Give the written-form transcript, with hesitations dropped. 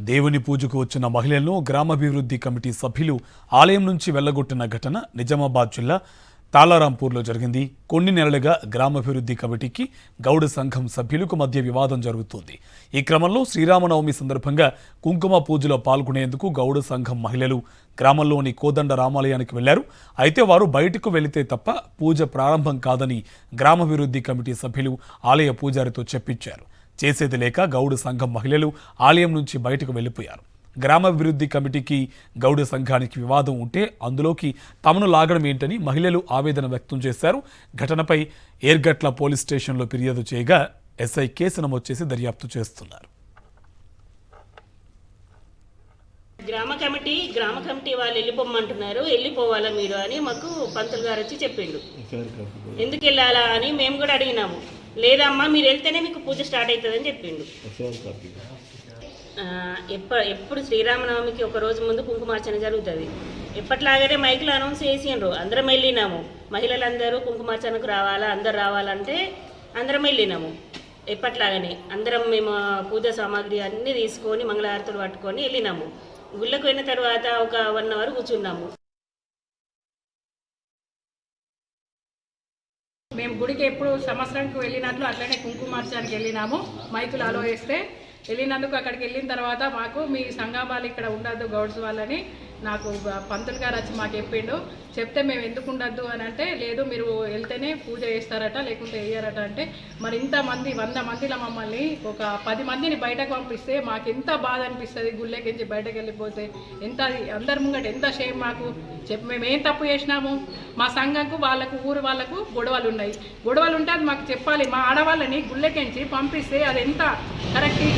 దేవుని పూజకు వచ్చిన మహిళలను గ్రామాభివృద్ధి కమిటీ సభ్యులు ఆలయం నుంచి వెళ్లగొట్టిన ఘటన నిజామాబాద్ జిల్లా తాళారాంపూర్లో జరిగింది. కొన్ని నెలలుగా గ్రామాభివృద్ధి కమిటీకి గౌడ సంఘం సభ్యులకు మధ్య వివాదం జరుగుతోంది. ఈ క్రమంలో శ్రీరామనవమి సందర్భంగా కుంకుమ పూజలో పాల్గొనేందుకు గౌడ సంఘం మహిళలు గ్రామంలోని కోదండ రామాలయానికి వెళ్లారు. అయితే వారు బయటకు వెళితే తప్ప పూజ ప్రారంభం కాదని గ్రామాభివృద్ధి కమిటీ సభ్యులు ఆలయ పూజారితో చెప్పించారు. చేసేది లేక గౌడ సంఘం మహిళలు ఆలయం నుంచి బయటకు వెళ్లిపోయారు. గ్రామాభివృద్ధి కమిటీకి గౌడ సంఘానికి వివాదం ఉంటే అందులోకి తమను లాగడం ఏంటని మహిళలు ఆవేదన వ్యక్తం చేశారు. ఘటనపై ఏర్గట్ల పోలీస్ స్టేషన్లో ఫిర్యాదు చేయగా ఎస్ఐ కేసు నమోదు చేసి దర్యాప్తు చేస్తున్నారు. గ్రామ కమిటీ వాళ్ళు వెళ్ళిపోమంటున్నారు, వెళ్ళిపోవాలా మీరు అని మాకు పంతులు గారు వచ్చి చెప్పిండు. ఎందుకు వెళ్ళాలా అని మేము కూడా అడిగినాము. లేదమ్మా మీరు వెళ్తేనే మీకు పూజ స్టార్ట్ అవుతుందని చెప్పిండు. ఎప్పుడు శ్రీరామనవమికి ఒక రోజు ముందు కుంకుమార్చన జరుగుతుంది. ఎప్పట్లాగానే మైకులు అనౌన్స్ చేసిండ్రు, అందరం వెళ్ళినాము. మహిళలందరూ కుంకుమార్చనకు రావాలా, అందరు రావాలంటే అందరం వెళ్ళినాము. ఎప్పట్లాగానే అందరం మేము పూజ సామాగ్రి అన్నీ తీసుకొని మంగళహారతులు పట్టుకొని వెళ్ళినాము. గుళ్ళకు పోయిన తర్వాత ఒక 1 అవర్ కూర్చున్నాము. మేము గుడికి ఎప్పుడు సంవత్సరానికి వెళ్ళినట్లు అట్లనే కుంకుమార్చనకి వెళ్ళినాము. మైకులు అలో వేస్తే వెళ్ళినందుకు అక్కడికి వెళ్ళిన తర్వాత మాకు మీ సంఘం వాళ్ళు ఇక్కడ ఉండద్దు గౌడ్స్ వాళ్ళని నాకు పంతులు గారు వచ్చి మాకు చెప్తే మేము ఎందుకు ఉండద్దు అని అంటే, లేదు మీరు వెళ్తేనే పూజ చేస్తారట లేకుంటే వేయరట అంటే, మరి ఇంతమంది 100 మందిలో మమ్మల్ని ఒక 10 మందిని బయటకు పంపిస్తే మాకు ఎంత బాధ అనిపిస్తుంది. గుళ్ళెకించి బయటకు వెళ్ళిపోతే ఎంత అందరి ముంగట ఎంత షేమ్ మాకు. మేము ఏం తప్పు చేసినాము? మా సంఘంకు వాళ్ళకు ఊరు వాళ్ళకు గొడవలు ఉన్నాయి. గొడవలు ఉంటే అది మాకు చెప్పాలి. మా ఆడవాళ్ళని గుళ్ళెకించి పంపిస్తే అది ఎంత కరెక్ట్?